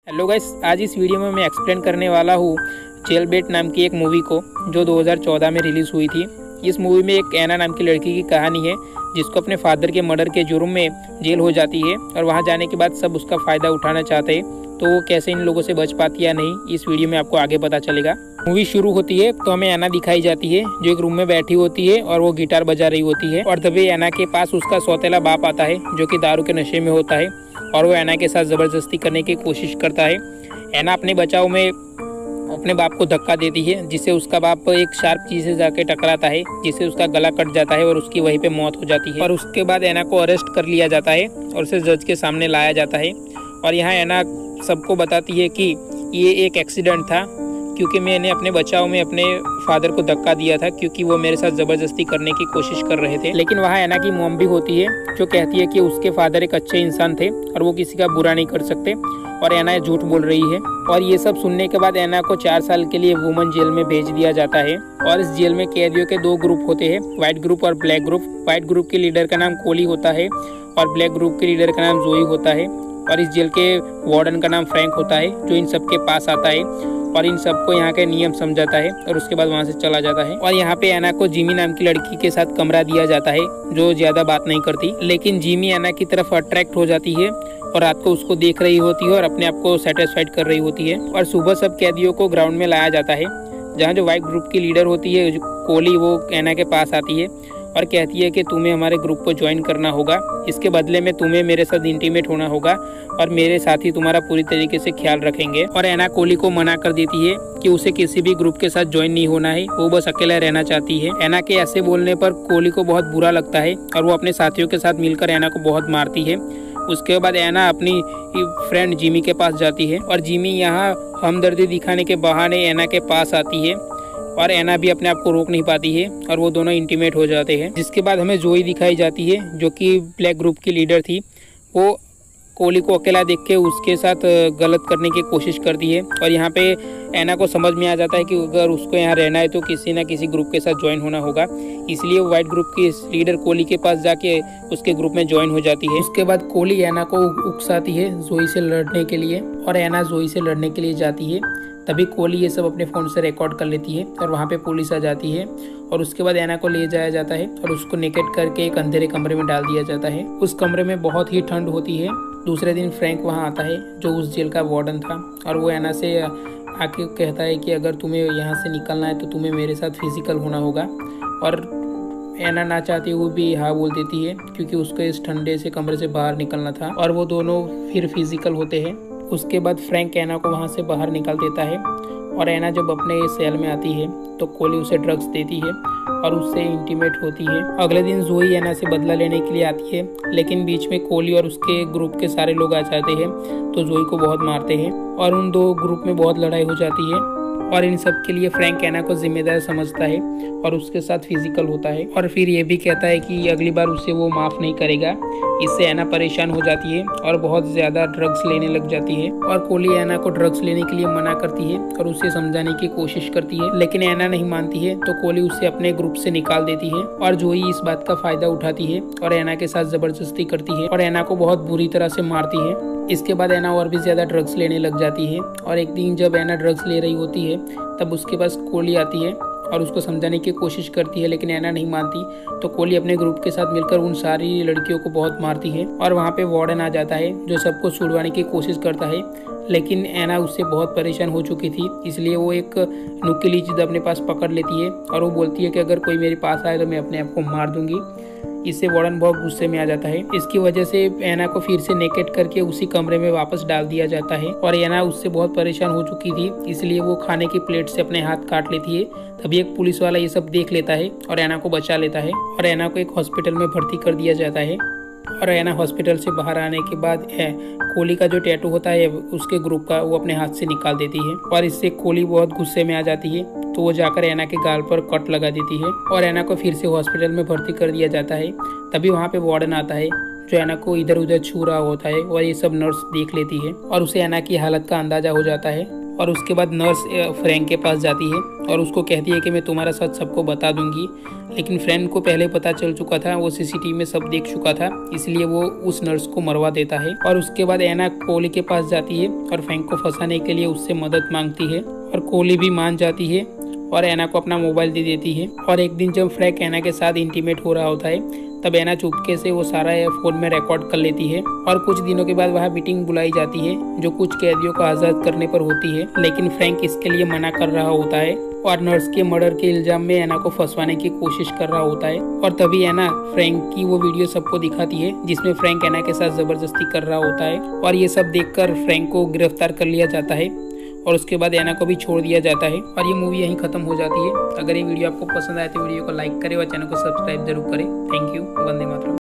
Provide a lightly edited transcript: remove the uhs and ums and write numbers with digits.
Hello guys, आज इस video में मैं एक्सप्लेन करने वाला हूँ जेलब्रेट नाम की एक मूवी को जो 2014 में रिलीज़ हुई थी। इस मूवी में एक एना नाम की लड़की की कहानी है जिसको अपने फादर के मर्डर के जुर्म में जेल हो जाती है और वहाँ जाने के बाद सब उसका फ़ायदा उठाना चाहते हैं, तो वो कैसे इन लोगों से बच पाती या नहीं इस वीडियो में आपको आगे पता चलेगा। मूवी शुरू होती है तो हमें एना दिखाई जाती है जो एक रूम में बैठी होती है और वो गिटार बजा रही होती है और तभी एना के पास उसका सौतेला बाप आता है जो कि दारू के नशे में होता है और वो एना के साथ ज़बरदस्ती करने की कोशिश करता है। एना अपने बचाव में अपने बाप को धक्का देती है जिससे उसका बाप एक शार्प चीज़ से जाके टकराता है जिससे उसका गला कट जाता है और उसकी वहीं पे मौत हो जाती है। और उसके बाद एना को अरेस्ट कर लिया जाता है और उसे जज के सामने लाया जाता है और यहाँ एना सबको बताती है कि ये एक एक्सीडेंट था क्योंकि मैंने अपने बचाव में अपने फादर को धक्का दिया था क्योंकि वो मेरे साथ ज़बरदस्ती करने की कोशिश कर रहे थे। लेकिन वहाँ एना की मॉम भी होती है जो कहती है कि उसके फादर एक अच्छे इंसान थे और वो किसी का बुरा नहीं कर सकते और एना झूठ बोल रही है। और ये सब सुनने के बाद एना को 4 साल के लिए वुमन जेल में भेज दिया जाता है और इस जेल में कैदियों के 2 ग्रुप होते हैं, व्हाइट ग्रुप और ब्लैक ग्रुप। व्हाइट ग्रुप के लीडर का नाम कोली होता है और ब्लैक ग्रुप के लीडर का नाम जोई होता है और इस जेल के वार्डन का नाम फ्रैंक होता है जो इन सबके पास आता है और इन सबको यहाँ के नियम समझाता है और उसके बाद वहाँ से चला जाता है। और यहाँ पे एना को जिमी नाम की लड़की के साथ कमरा दिया जाता है जो ज्यादा बात नहीं करती, लेकिन जिमी एना की तरफ अट्रैक्ट हो जाती है और रात को उसको देख रही होती है और अपने आप को सेटिस्फाइड कर रही होती है। और सुबह सब कैदियों को ग्राउंड में लाया जाता है जहाँ जो व्हाइट ग्रुप की लीडर होती है कोली वो एना के पास आती है और कहती है कि तुम्हें हमारे ग्रुप को ज्वाइन करना होगा, इसके बदले में तुम्हें मेरे साथ इंटीमेट होना होगा और मेरे साथी तुम्हारा पूरी तरीके से ख्याल रखेंगे। और एना कोली को मना कर देती है कि उसे किसी भी ग्रुप के साथ ज्वाइन नहीं होना है, वो बस अकेला रहना चाहती है। एना के ऐसे बोलने पर कोली को बहुत बुरा लगता है और वो अपने साथियों के साथ मिलकर एना को बहुत मारती है। उसके बाद एना अपनी फ्रेंड जिमी के पास जाती है और जिमी यहाँ हमदर्दी दिखाने के बहाने एना के पास आती है और एना भी अपने आप को रोक नहीं पाती है और वो दोनों इंटीमेट हो जाते हैं। जिसके बाद हमें जोई दिखाई जाती है जो कि ब्लैक ग्रुप की लीडर थी। वो कोली को अकेला देख के उसके साथ गलत करने की कोशिश करती है और यहाँ पे एना को समझ में आ जाता है कि अगर उसको यहाँ रहना है तो किसी ना किसी ग्रुप के साथ ज्वाइन होना होगा, इसलिए वो व्हाइट ग्रुप की लीडर कोली के पास जाके उसके ग्रुप में ज्वाइन हो जाती है। उसके बाद कोली एना को उकसाती है जोई से लड़ने के लिए और एना जोई से लड़ने के लिए जाती है। तभी कोली ये सब अपने फ़ोन से रिकॉर्ड कर लेती है और वहाँ पे पुलिस आ जाती है और उसके बाद एना को ले जाया जाता है और उसको नेकेट करके एक अंधेरे कमरे में डाल दिया जाता है। उस कमरे में बहुत ही ठंड होती है। दूसरे दिन फ्रैंक वहाँ आता है जो उस जेल का वार्डन था और वो एना से आके कहता है कि अगर तुम्हें यहाँ से निकलना है तो तुम्हें मेरे साथ फिजिकल होना होगा। और एना ना चाहती हुई भी हाँ बोल देती है क्योंकि उसको इस ठंडे से कमरे से बाहर निकलना था और वो दोनों फिर फिजिकल होते हैं। उसके बाद फ्रैंक एना को वहाँ से बाहर निकाल देता है और एना जब अपने सेल में आती है तो कोली उसे ड्रग्स देती है और उससे इंटीमेट होती है। अगले दिन जोई एना से बदला लेने के लिए आती है, लेकिन बीच में कोली और उसके ग्रुप के सारे लोग आ जाते हैं तो जोई को बहुत मारते हैं और उन 2 ग्रुप में बहुत लड़ाई हो जाती है और इन सब के लिए फ्रैंक एना को जिम्मेदार समझता है और उसके साथ फिजिकल होता है और फिर ये भी कहता है कि अगली बार उसे वो माफ़ नहीं करेगा। इससे एना परेशान हो जाती है और बहुत ज़्यादा ड्रग्स लेने लग जाती है और कोली एना को ड्रग्स लेने के लिए मना करती है और उसे समझाने की कोशिश करती है, लेकिन एना नहीं मानती है तो कोली उसे अपने ग्रुप से निकाल देती है और जोई इस बात का फ़ायदा उठाती है और एना के साथ ज़बरदस्ती करती है और एना को बहुत बुरी तरह से मारती है। इसके बाद एना और भी ज़्यादा ड्रग्स लेने लग जाती है और एक दिन जब एना ड्रग्स ले रही होती है तब उसके पास कोली आती है और उसको समझाने की कोशिश करती है, लेकिन एना नहीं मानती तो कोली अपने ग्रुप के साथ मिलकर उन सारी लड़कियों को बहुत मारती है और वहाँ पे वार्डन आ जाता है जो सबको छुड़वाने की कोशिश करता है, लेकिन एना उससे बहुत परेशान हो चुकी थी इसलिए वो एक नुकीली चीज़ अपने पास पकड़ लेती है और वो बोलती है कि अगर कोई मेरे पास आए तो मैं अपने आप को मार दूंगी। इससे वार्डन बहुत गुस्से में आ जाता है। इसकी वजह से एना को फिर से नेकेट करके उसी कमरे में वापस डाल दिया जाता है और एना उससे बहुत परेशान हो चुकी थी इसलिए वो खाने की प्लेट से अपने हाथ काट लेती है। तभी एक पुलिस वाला ये सब देख लेता है और एना को बचा लेता है और एना को एक हॉस्पिटल में भर्ती कर दिया जाता है। और एना हॉस्पिटल से बाहर आने के बाद कोली का जो टैटू होता है उसके ग्रुप का वो अपने हाथ से निकाल देती है और इससे कोली बहुत गुस्से में आ जाती है तो वो जाकर एना के गाल पर कट लगा देती है और एना को फिर से हॉस्पिटल में भर्ती कर दिया जाता है। तभी वहाँ पे वार्डन आता है जो एना को इधर उधर छू रहा होता है और ये सब नर्स देख लेती है और उसे एना की हालत का अंदाजा हो जाता है और उसके बाद नर्स फ्रैंक के पास जाती है और उसको कहती है कि मैं तुम्हारा सच सबको बता दूंगी। लेकिन फ्रैंक को पहले पता चल चुका था, वो सीसीटीवी में सब देख चुका था, इसलिए वो उस नर्स को मरवा देता है। और उसके बाद एना कोहली के पास जाती है और फ्रैंक को फंसाने के लिए उससे मदद मांगती है और कोहली भी मान जाती है और एना को अपना मोबाइल दे देती है। और एक दिन जब फ्रैंक एना के साथ इंटीमेट हो रहा होता है तब एना चुपके से वो सारा फोन में रिकॉर्ड कर लेती है। और कुछ दिनों के बाद वहाँ मीटिंग बुलाई जाती है जो कुछ कैदियों को आज़ाद करने पर होती है, लेकिन फ्रैंक इसके लिए मना कर रहा होता है और नर्स के मर्डर के इल्जाम में एना को फंसवाने की कोशिश कर रहा होता है। और तभी एना फ्रैंक की वो वीडियो सबको दिखाती है जिसमें फ्रैंक एना के साथ जबरदस्ती कर रहा होता है और ये सब देखकर फ्रैंक को गिरफ्तार कर लिया जाता है और उसके बाद एना को भी छोड़ दिया जाता है और ये मूवी यहीं खत्म हो जाती है। अगर ये वीडियो आपको पसंद आए तो वीडियो को लाइक करें और चैनल को सब्सक्राइब जरूर करें। Thank you. वंदे मातरम।